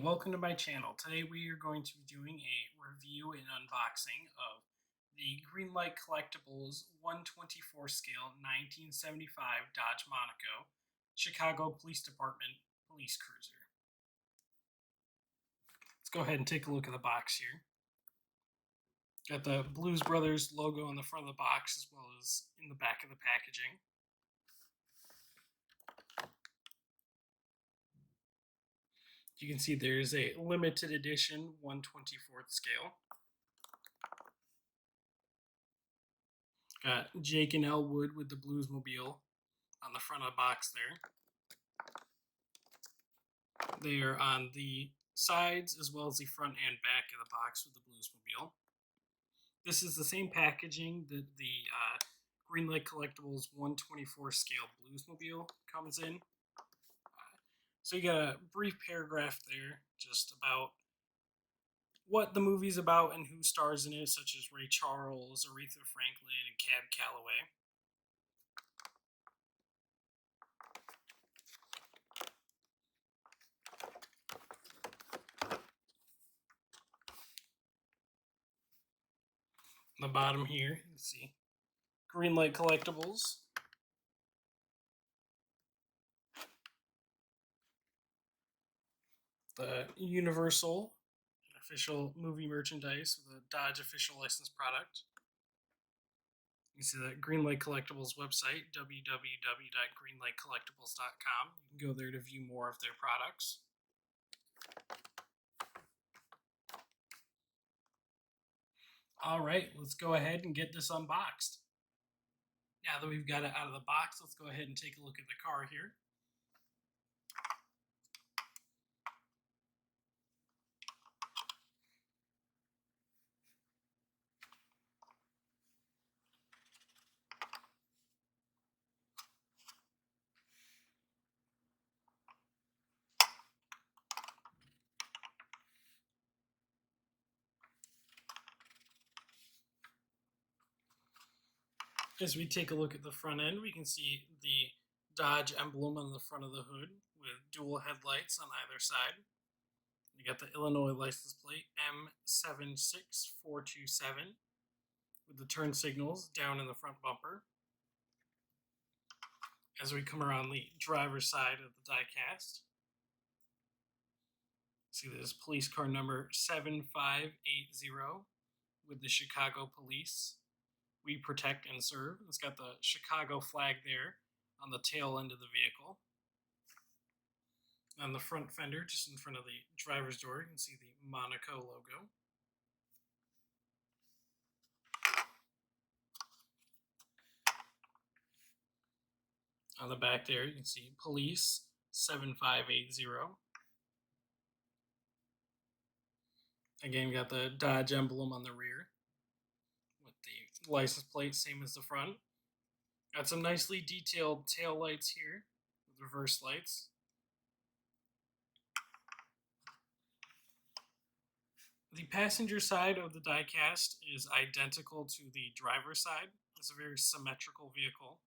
Welcome to my channel. Today we are going to be doing a review and unboxing of the Greenlight Collectibles 1/24 scale 1975 Dodge Monaco Chicago Police Department police cruiser. Let's go ahead and take a look at the box here. Got the Blues Brothers logo on the front of the box as well as in the back of the packaging. You can see there's a limited edition 1/24 scale. Got Jake and Elwood with the Bluesmobile on the front of the box there. They are on the sides as well as the front and back of the box with the Bluesmobile. This is the same packaging that the Greenlight Collectibles 1/24 scale Bluesmobile comes in. So you got a brief paragraph there just about what the movie's about and who stars in it, such as Ray Charles, Aretha Franklin, and Cab Calloway. On the bottom here, you can see Greenlight Collectibles. The Universal official movie merchandise with a Dodge official licensed product. You can see the Greenlight Collectibles website, www.greenlightcollectibles.com. You can go there to view more of their products. All right, let's go ahead and get this unboxed. Now that we've got it out of the box, let's go ahead and take a look at the car here. As we take a look at the front end, we can see the Dodge emblem on the front of the hood with dual headlights on either side. You got the Illinois license plate M76427 with the turn signals down in the front bumper. As we come around the driver's side of the die-cast, see this police car number 7580 with the Chicago Police. We protect and serve. It's got the Chicago flag there on the tail end of the vehicle. On the front fender, just in front of the driver's door, you can see the Monaco logo. On the back there, you can see Police 7580. Again, got the Dodge emblem on the rear with the license plate, same as the front. Got some nicely detailed tail lights here with reverse lights. The passenger side of the diecast is identical to the driver's side. It's a very symmetrical vehicle.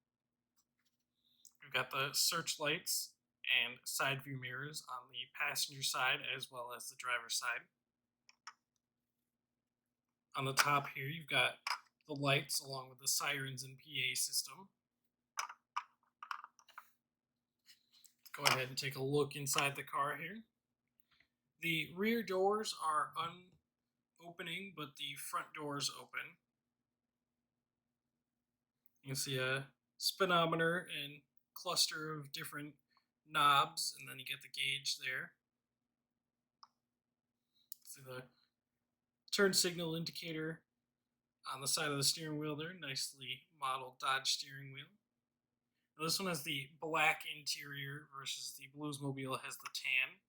We've got the searchlights and side view mirrors on the passenger side as well as the driver's side. On the top here, you've got the lights along with the sirens and PA system. Let's go ahead and take a look inside the car here. The rear doors are opening, but the front doors open. You can see a speedometer and cluster of different knobs, and then you get the gauge there. See the turn signal indicator on the side of the steering wheel there. Nicely modeled Dodge steering wheel. Now this one has the black interior versus the Bluesmobile has the tan.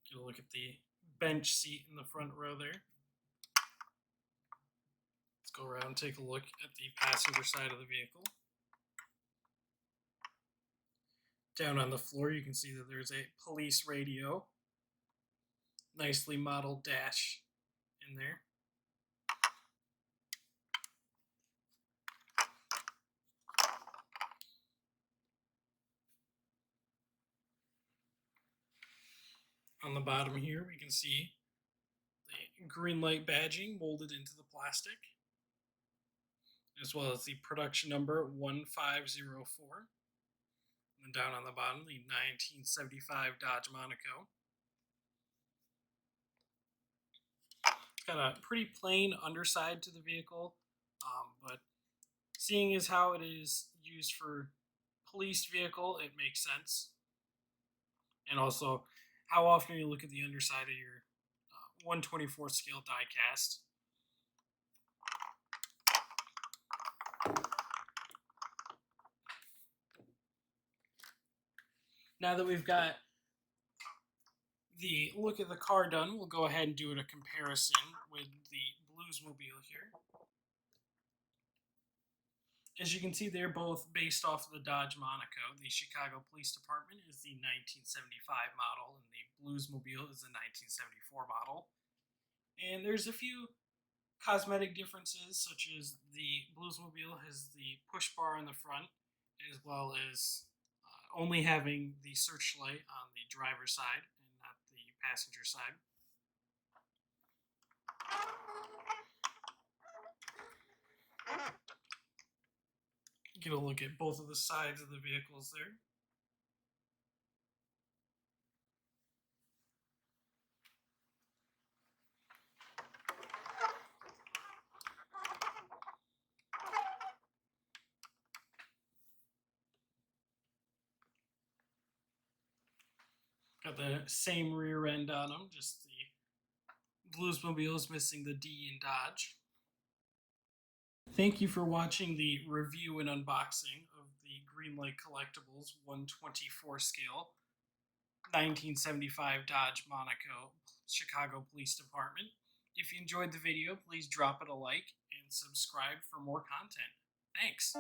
Get a look at the bench seat in the front row there. Let's go around and take a look at the passenger side of the vehicle. Down on the floor, you can see that there's a police radio. Nicely modeled dash in there. On the bottom here, we can see the Greenlight badging molded into the plastic, as well as the production number 1504. And then down on the bottom, the 1975 Dodge Monaco. It's got a pretty plain underside to the vehicle, but seeing as how it is used for police vehicle, it makes sense. And also, how often you look at the underside of your 1/24 scale die cast. Now that we've got the look of the car done, we'll go ahead and do a comparison with the Bluesmobile here. As you can see, they're both based off of the Dodge Monaco. The Chicago Police Department is the 1975 model, and the Bluesmobile is the 1974 model. And there's a few cosmetic differences, such as the Bluesmobile has the push bar in the front, as well as only having the searchlight on the driver's side and not the passenger side. Get a look at both of the sides of the vehicles there. Got the same rear end on them, just the Bluesmobile is missing the D in Dodge. Thank you for watching the review and unboxing of the Greenlight Collectibles 1/24 scale 1975 Dodge Monaco Chicago Police Department. If you enjoyed the video, please drop it a like and subscribe for more content. Thanks.